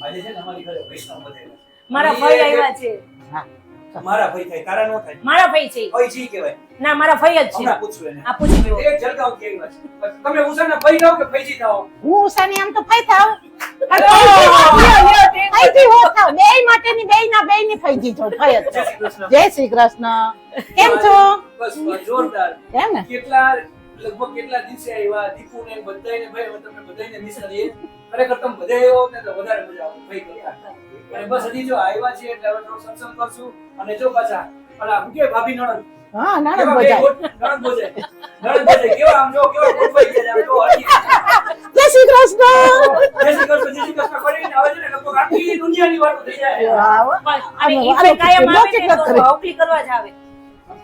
આજે છે ને અમારી ઘરે વૈષ્ણવ બધે મારા ફઈ આવ્યા છે. હા મારા ભાઈ થાય તારા નો થાય મારા ફઈ છે. ભાઈ જી કહેવાય ના મારા ફઈ જ છે. હમણાં પૂછું એને આ પૂછી લો. એ જલગાંવ થી આવ્યા છે તમે ઉષાના ભાઈ થાવ કે ભાઈજી થાવ હું ઉષાની આમ તો ફઈ થાવ લ્યો, ફઈજી હો થાવ બેય માટેની બેયની ફઈજી છો ફઈ જ જય છો. શ્રી કૃષ્ણ જય શ્રી કૃષ્ણ કેમ છો બસ જોરદાર એમ ને કેટલા લગભગ કેટલા દિવસે આવ્યા દીપુ ને બધાયને ભાઈ હવે તમને બધાયને મિસ કરીએ ખરેખર તમે બધા આવ્યો ને તો વધારે મજા આવે ભાઈ કરતા અને બસ હજી જો આવ્યા છે એટલે હવે થોડો સત્સંગ કરશું અને જો પાછા અલા હું કે ભાભી નણંદ હા નાનક કેવા બજાય નણંદ બોજાય કેવા આમ જો કેવા ગોઠવાઈ ગયા આમ જો હજી જય શ્રી કૃષ્ણ જય શ્રી કૃષ્ણ કરીને હવે છે ને લગભગ આખી દુનિયાની વાતો થઈ જાય વાહ, વાહ. અને ઈ ફઈ કાયમ આવે ને તો હોકલી કરવા જ આવે.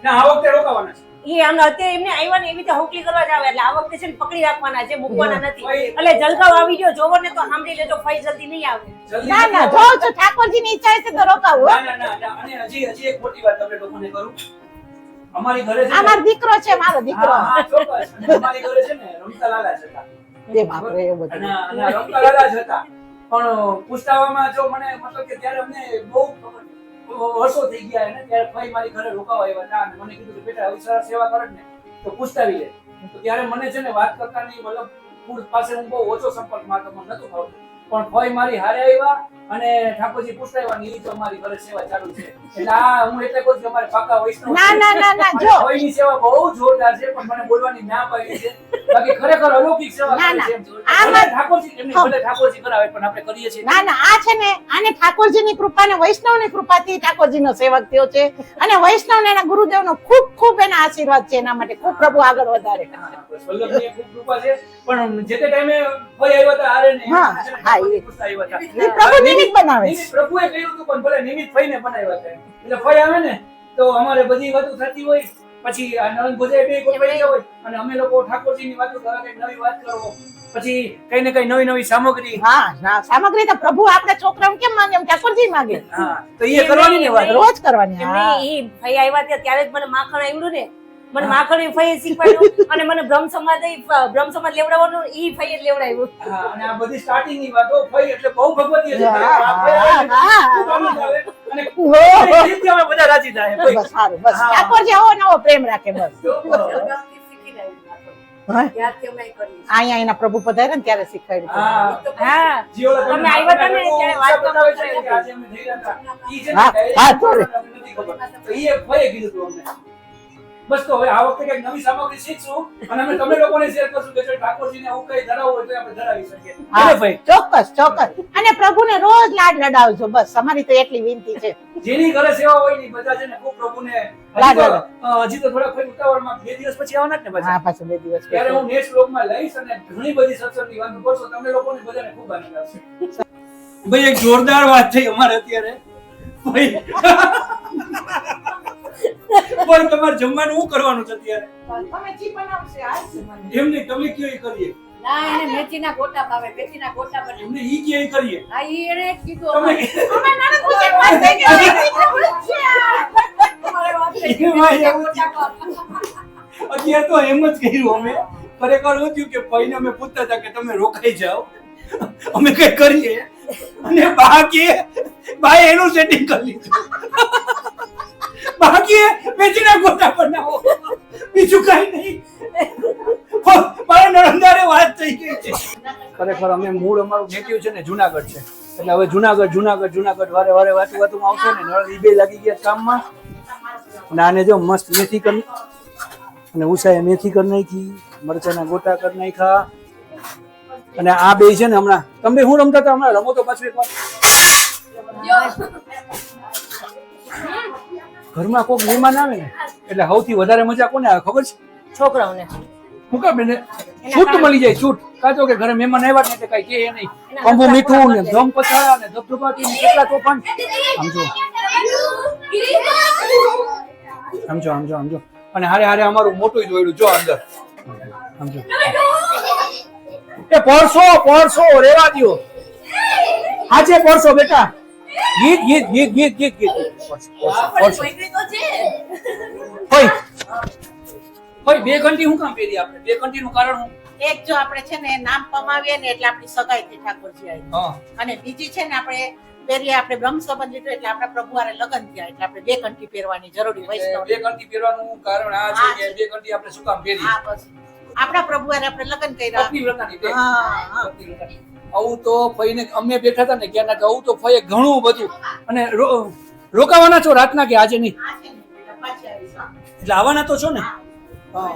ના આ વખતે રોકાવાના છે ઈ આમ અત્યારે એમને આવ્યા ને એવી રીતે હોકલી કરવા જ આવે એટલે આ વખતે છે ને પકડી રાખવાના છે, મૂકવાના નથી. ફઈ. એટલે જલગાંવ આવી ગયો જોવો ને તો સાંભળી લેજો ફઈ જલ્દી નહીં આવે. જલ્દી ના ના જો જો ઠાકોરજીની ઈચ્છા હશે તો રોકાવું હો. ના અને હજી એક મોટી વાત તમને લોકોને કરું અમારી ઘરે છે આ ને મારો દીકરો છે મારો દીકરો હા, હા, ચોક્કસ. અને અમારી ઘરે છે ને રમતા લાલા જ હતા. એ બાપરે એવું બધું અને રમતા લાલા જ હતા. પણ પુસ્તાવામાં જો મને મતલબ કે ત્યારે અમને બહુ વર્ષો થઈ ગયા એને ત્યારે ભાઈ મારી ઘરે રોકાવા આવ્યા હતા અને મને કીધું કે બેટા આવી સરસ સેવા કરે ને તો પુસ્તાવી લે. તો ત્યારે મને છે ને વાત કરતાની મતલબ ફૂડ પાસે હું બહુ ઓછો સંપર્કમાં હતો, મને નતું ભાવતું. પણ ભાઈ મારી હારે આવ્યા અને ઠાકોરજી પુસ્તાવ્યા ને ઈ તો અમારી ઘરે સેવા ચાલુ છે. એટલે આ હું એટલે કહું છું કે અમારે પાકા વૈષ્ણવ ના ના ના ના અને જો ભાઈની સેવા બહુ જોરદાર છે પણ મને બોલવાની ના પાડી છે. બાકી ખરેખર અલૌકિક સેવા ના, કરે ના. છે. આમાં- ભલે ઠાકોરજી એમની ભલે ઠાકોરજી કરાવે પણ આપણે કરીએ છીએ. ના ના આ છે ને આને ઠાકોરજીની કૃપા ને વૈષ્ણવની કૃપાથી ઠાકોરજીનો સેવક થયો છે અને વૈષ્ણવ ને એના ગુરુદેવનો ખૂબ ખૂબ એના આશીર્વાદ છે એના માટે ખૂબ પ્રભુ આગળ વધારે હા, બસ વલ્લભની ખૂબ કૃપા છે પણ જે તે ટાઈમે ભાઈ આવ્યા હતા હારે ને હા, હા, ઠાકોરજી પૂછતા આવ્યા હતા. એ પ્રભુ નિમિત્ત બનાવે છે. નિમિત્ત પ્રભુએ કહ્યું હતું પણ ભલે નિમિત્ત ફઈને બનાવ્યા હતા. એટલે ફઈ આવે ને તો અમારે બધી વાતો થતી હોય પછી આ નવીન ભોજાઈ બે ગોઠવાઈ ગયા હોય અને અમે લોકો ઠાકોરજીની વાતો કરવા કંઈક નવી વાત કરો પછી કઈ ને કઈ નવી નવી સામગ્રી હા ના સામગ્રી તો પ્રભુ આપણા છોકરાઓ કેમ માંગે એમ ઠાકોરજી માંગે હા તો એ કરવાની ને વાત રોજ કરવાની એમને હા ઈ ફઈ આવ્યા ત્યારે જ મને માખણ આવ્યું ને મને માખણ ઈ ફઈએ શીખવાડ્યું અને મને બ્રહ્મ સમાજ લેવડાવવાનું ઈ ફઈએ જ લેવડાવ્યું. હા અને આ બધી સ્ટાર્ટિંગ ની વાતો ફઈ એટલે બહુ ભગવતી છે. હા, આ ફઈ આવે ને હા, ખૂબ આનંદ આવે અને ઓહો. એ રીતે અમે બધા રાજી થાય ફઈ. બસ સારું બસ હા. ઠાકોરજી આવો નવો પ્રેમ રાખે બસ જલગાંવથી શીખીને આવી હા. ત્યારથી અમે કરીએ. અહીંયા એના પ્રભુ પધાર્યા ને ત્યારે શીખવાડ્યું હા હા જીઓલા તમે આવ્યા હતા ને ત્યારે વાત તો બતાવે છે કે આજે અમે જઈ રહ્યા હતા. ઈ છે ને હા, direct હા, sorry. અમને નથી ખબર. તો ઈ એક ફઈએ કીધું હતું અમને. બસ તો હવે આ વખતે કંઈક નવી સામગ્રી શીખશું અને અમે તમે લોકોને શેર કરશું કે જો ઠાકોરજીને આવું કંઈ ધરાવવું હોય તો આપણે ધરાવી શકીએ. હા, ભલે ભાઈ ચોક્કસ ચોક્કસ અને પ્રભુને રોજ લાડ લડાવજો બસ અમારી તો એટલી વિનંતી છે જેની ઘરે સેવા હોય ને ઈ બધા છે ને ખૂબ પ્રભુને હજી તો થોડા ફરી ઉતાવળમાં 2 દિવસ પછી આવવાના જ ને પાછા. હા પાછું 2 દિવસ પછી. ત્યારે હું નેક્સ્ટ વ્લોગમાં લઈશ અને ઘણી બધી સત્સંગની વાતો કરશો તમને લોકોને બધાને ખૂબ આનંદ આવશે. ભાઈ એક જોરદાર વાત થઈ અમારે અત્યારે ભાઈ પણ તમારે જમવાનું શું કરવાનું છે અત્યારે તમે જી બનાવશે આજ જમવાનું. એમ નહીં તમે કયો ઈ કરીએ ના એને મેથીના ગોટા ભાવે મેથીના ગોટા બને એમને ઈ કયો ઈ કરીએ આ ઈ એને કીધું તમે અમે નાના પૂછે વાત થઈ ગઈ. અમારે વાત થઈ એમાં ગઈ એવું ગોટા ખાવા. અત્યારે તો એમ જ કર્યું અમે ખરેખર શું થયું કે ભાઈને અમે પૂછતા હતા કે તમે રોકાઈ જાઓ અમે કઈ કરીએ અને બાએ એનું સેટિંગ કરી લીધું બાકી મેથીના ગોટા બનાવો બીજું કઈ નહીં મારા નણંદારે વાત થઈ ગઈ છે ખરેખર અમે મૂળ અમારું નેટિવ છે ને જુનાગઢ છે એટલે હવે જુનાગઢ વારે વાતું આવશે ને નળ ઈ બે લાગી ગયા કામમાં અને આને જો મસ્ત મેથી કરી અને ઉષાએ મેથી કરી નાખી મરચાના ગોટા કરી નાખ્યા અને આ બે છે ને હમણાં તમે હું રમતા હતા હમણાં રમો તો પાછું એક વાર ઘરમાં કોઈક મહેમાન આવે ને એટલે સૌથી વધારે મજા કોને આવે ખબર છે છોકરાઓને હું કામ બેને છૂટ મળી જાય છૂટ કાચો કે ઘરે મહેમાન આવ્યા ને એટલે કઈ કે નહીં કંબુ મીઠું ને ધમ પછાડા ને ધબધબાટી ને કેટલા તોફાન સમજો અને હારે અમારું મોટું જોડ્યું જો અંદર સમજો એ પડશો રેવા દ્યો આજે પડશો બેટા ગીત ભાઈ 2 ઘંટી હું કામ પહેરી આપણે 2 ઘંટી નું કારણ હું એક જો આપણે છે ને નામ પમાવીએ ને એટલે આપણી સગાઈ થઈ ઠાકોરજી આવી. હા અને બીજી છે ને આપણે પહેરીએ આપણે બ્રહ્મ સંબંધ લીધો એટલે આપણા પ્રભુ હારે લગ્ન થયા એટલે આપણે 2 કંઠી પહેરવાની જરૂરી વૈષ્ણવ. બે કંઠી પહેરવાનું કારણ આ છે કે બે કંઠી આપણે શું કામ પહેરીએ? હા બસ આપણા પ્રભુ હારે આપણે લગ્ન કર્યા. પતિવ્રતાની બે. હા પતિવ્રતાની. આવું તો ફઈને અમે બેઠા હતા ને ક્યાંના તો આવું તો ફઈએ ઘણું બધું અને રોકાવાના છો રાતના કે આજે નહીં? એટલે આવવાના તો છો ને? હા.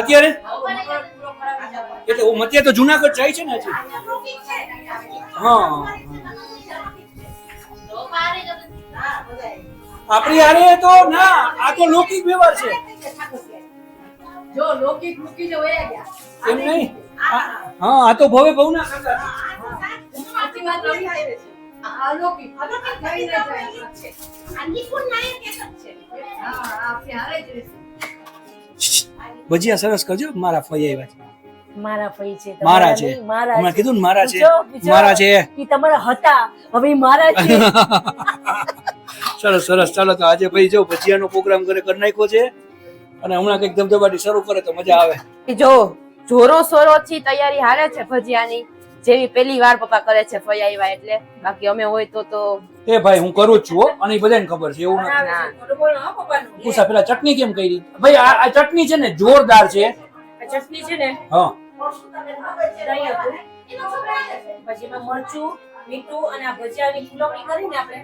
અત્યારે એટલે અત્યારે તો જુનાગઢ જાય છે ને હજી? હા આપણી હારે તો ના, આ તો લૌકિક વ્યવહાર છે. જો લૌકિક મૂકી જો વયા ગયા. એમ નહીં. હા આ તો ભવે ભવના કરતા. સાચી વાત રહી છે. આ લૌકિક કઈ ના જાય છે. આ નિપુણ નાયક એક જ છે. હા આ પ્યારે જ રહેશે. ભજીયા સરસ કરજો. મારા ફઈ આવ્યા છે. મારા ફઈ છે, મારા તમારા છે. નહીં, મારા હમણાં છે. કીધું ને મારા છે. પૂછો. મારા છે. ઈ તમારા હતા, હવે ઈ મારા છે. સરસ સરસ. ચાલો તો આજે ભાઈ જો ભજીયાનો પ્રોગ્રામ કરી નાખ્યો છે અને હમણાં કઈક ધબધબાટી શરૂ કરે તો મજા આવે. જો જોરો સોરો થી તૈયારી હારે છે ભજીયાની, જેવી પહેલી વાર પપ્પા કરે છે ફઈ આવ્યા એટલે. બાકી અમે હોય તો એ ભાઈ હું કરું જ છું હો, અને એ બધાને ખબર છે એવું નથી. બનાવે છે. ખોટું બોલો હો પપ્પાનું. પૂછા પેલા ચટણી કેમ કરી? ભાઈ આ ચટણી છે ને જોરદાર છે. આ ચટણી છે ને હા દહીં હતું. પછી એમાં મરચું, મીઠું અને આ ભજીયાની ફૂલવણી કરીને આપણે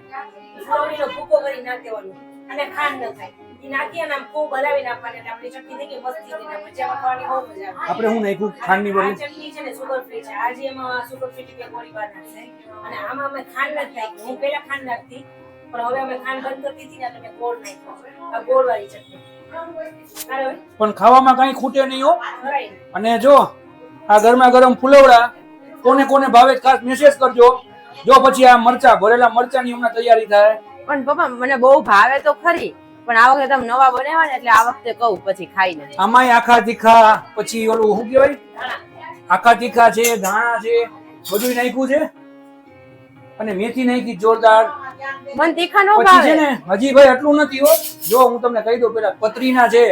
ફૂલવણીનો ભૂકો કરી નાખી દેવાનો અને ખાંડ ન થાય ઈ નાખી અને આમ ખૂબ હલાવી નાખવાની એટલે આપણી ચટણી થઈ ગઈ મસ્તી થઈ. ભજીયામાં ખાવાની બહુ મજા આવે. આપણે હું નાખ્યું ખાંડની આ વળી. ચટણી છે ને સુગર ફ્રી છે. આજે એમાં સુગર ફ્રી કે ગોળી બાર નાખશે અને આમાં અમે ખાંડ નથી નાખી. હું પહેલા ખાંડ નાખતી પણ હવે અમે ખાંડ બંધ કરી દીધી ને એટલે મેં ગોળ નાખ્યો. આ ગોળ વાળી ચટણી બરાબર પણ ખાવામાં કઈ ખૂટે નહીં હો. ખરાઈ. અને જો આ ગરમા ગરમ ફુલવડા કોને કોને ભાવે ખાસ મેસેજ કરજો. જો પછી આ મરચા ભરેલા મરચાની હમણાં તૈયારી થાય. પણ પપ્પા મને બહુ ભાવે તો ખરી, પણ આ વખતે તમે નવા બનાવ્યા ને એટલે આ વખતે કહું પછી ખાઈ ને. આમાંય આખા તીખા, પછી ઓલું શું કહેવાય આખા તીખા છે, ધાણા છે, બધું નાખ્યું છે અને મેથી નાખી જોરદાર. મને તીખા નો પછી છે ભાવે. ને હજી ભાઈ આટલું નથી હો. જો હું તમને કહી દઉં પેલા પતરીના છે,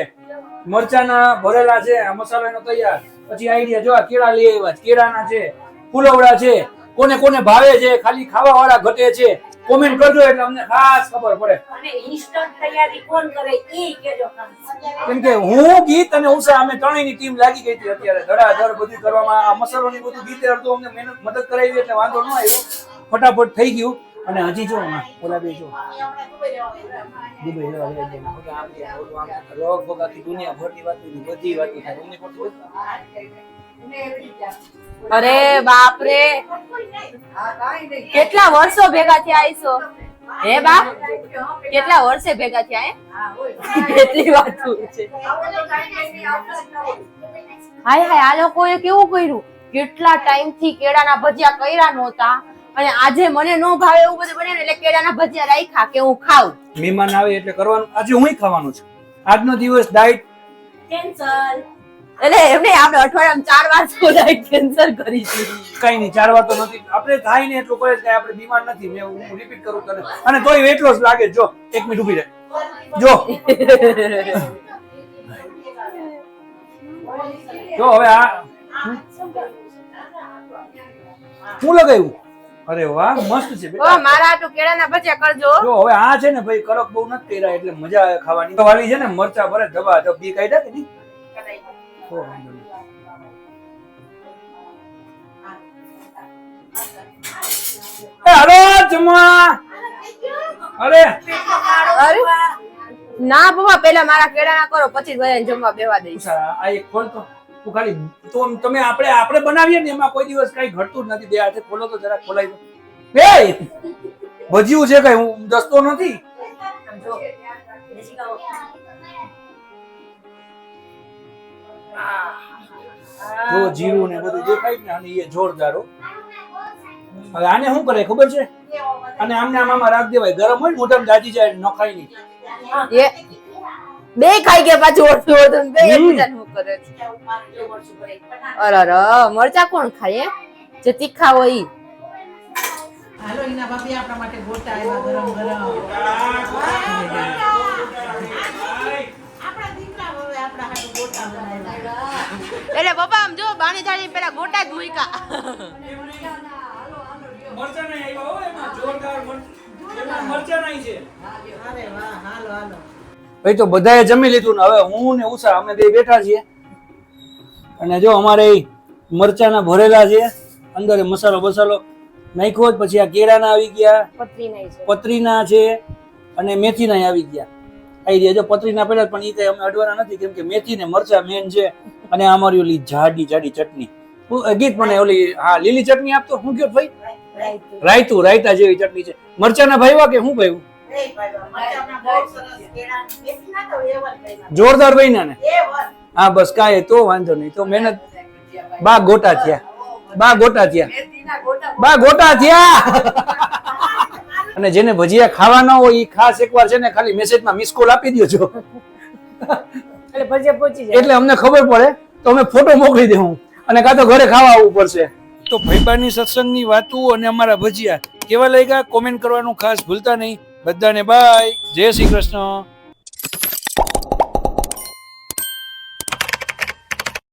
મરચાના ભરેલા છે, આ મસાલાનો તૈયાર. પછી આઈડિયા જો આ કેળા લઈ આવ્યા છે, કેળાના છે, ફુલવડા છે. કોને કોને ભાવે છે, ખાલી ખાવા વાળા ઘટે છે, કોમેન્ટ કરજો એટલે અમને ખાસ ખબર પડે. અને ઇન્સ્ટન્ટ તૈયારી કોણ કરે ઈ કેજો ખાસ. કેમ કે હું ગીત અને ઉષા અમે ત્રણેયની ટીમ લાગી ગઈ હતી અત્યારે ધડાધડ બધું કરવામાં. આ મસાલોની બધું ગીતે અડધું અમને મહેનત મદદ કરાવી એટલે વાંધો ન આવ્યો, ફટાફટ થઈ ગયું. અને હજી જો ઓલા બે જો દુબઈ જવા લગભગ આખી દુનિયા ભરની વાતો બધી વાતો થાય. તમને ખબર છે? અરે બાપ રે, હા કાઈ નહીં. કેટલા વર્ષો ભેગા થયા આઈસો હે બાપ? કેટલા વર્ષે ભેગા થયા હે? હા હોય. એટલી વાતું છે. આવો તો કાઈ નહીં આવતા જ ન હોય. હાય હાય, આ લોકોએ કેવું કર્યું, કેટલા ટાઈમ થી કેળાના ભજીયા કર્યા નહોતા અને આજે મને નો ભાવે એવું બધું બને એટલે કેળાના ભજીયા રાખ્યા કે હું ખાઉં. મહેમાન આવે એટલે કરવાનું. આજે હું ખાવાનું છું. આજનો દિવસ ડાયટ કેન્સલ. એટલે એમને આપણે અઠવાડિયામાં 4 વાર તો ડાયટ કેન્સલ કરી છે. કઈ નહીં, 4 વાર તો નથી. આપણે ખાઈ ને એટલું કરે છે, આપણે બીમાર નથી. મેં હું રિપીટ કરું તને. અને તોય વેટ લોસ લાગે. જો 1 મિનિટ ઊભી રહે. જો જો હવે આ હું લગાવ્યું. અરે વાહ મસ્ત છે ઓ બેટા. મારા આટલું કેળાના ભજીયા કરજો. જો હવે આ છે ને ભાઈ કડક બહુ નથી કર્યા એટલે મજા આવે ખાવાની. વાળી છે ને મરચા ભરે ધબા ધબ બી કાઢ્યા કે નહીં? તો વાંધો નહીં. એ હાલો જમવા. અરે અરે ના પપ્પા, પહેલા મારા કેળાના કરો પછી બધાને જમવા બેવા દઈશ. ઉષા, આ એક ખોલ તો. તું ખાલી તો તમે આપણે બનાવીએ ને એમાં કોઈ દિવસ કઈ ઘટતું જ નથી. બે હાથે ખોલો તો જરા ખોલાઈ દો. એ ભજીયું છે કઈ હું દસતો નથી. આમ જો દેશી ખાઓ. જો જીરું ને બધું દેખાય ને અને એ જોરદાર હો. હવે આને શું કરે ખબર છે? અને આમને આમાં રાખ દેવાય. ગરમ હોય ને મોઢામાં દાજી જાય ન ખાય નહીં. એ બે ખાઈ ગયા પાછું ઓળતું ઓળતું બે એકબીજાને શું કરે છે. અરે મરચા કોણ ખાય હે? જે તીખા હોય ઈ. હાલો એના ભાભી આપણા માટે ગોટા આવ્યા ગરમ ગરમ. આપણા દીકરા હવે આપણા હાટુ ગોટા બનાવ્યા. એટલે પપ્પા આમ જો બાણી થાળી પેલા ગોટા જ મૂક્યા મરચા નહીં આવ્યા હો એમાં જોરદાર એમાં મરચા નહીં છે. અરે વાહ, હાલો હાલો. ભાઈ તો બધાએ જમી લીધું ને હવે હું ને ઉષા અમે બે બેઠા છીએ અને જો અમારે મરચાના ભરેલા છે અંદર મસાલો બસાલો નાખ્યો જ પછી આ કેળાના આવી ગયા પતરી નહીં છે પતરીના છે અને મેથીના આવી ગયા આવી ગયા જો પતરીના પેલા પણ એ કઈ અમે અડવાના નથી કેમ કે મેથી ને મરચા મેન છે અને આ અમારી ઓલી જાડી જાડી ચટણી ગીત મને ઓલી હા લીલી ચટણી આપતો હું કયો ભાઈ રાયતું રાયતા જેવી ચટણી છે મરચાના ભાઈવા કે હું ભાઈ એ ભાઈ, મરચાંના બહુ સરસ કેળાની મેથીના તો એવા જ ભાઈ. જોરદાર બન્યા ને એવા જ. હા બસ કાંઈ તો વાંધો નહીં તો મહેનત બા ગોટા થયા બા ગોટા થયા બા ગોટા થયા અને જેને ભજીયા ખાવા ન હોય એ ખાસ એકવાર છે ને ખાલી મેસેજમાં મિસ કોલ આપી દેજો એટલે ભજીયા પહોંચી જાય એટલે અમને ખબર પડે તો અમે ફોટો મોકલી દેવું અને કાં તો ઘરે ખાવા આવવું પડશે તો ભાઈબાની સત્સંગની વાતો અને અમારા ભજીયા કેવા લાગ્યા કોમેન્ટ કરવાનું ખાસ ભૂલતા નહીં બધાને બાય જય શ્રી કૃષ્ણ.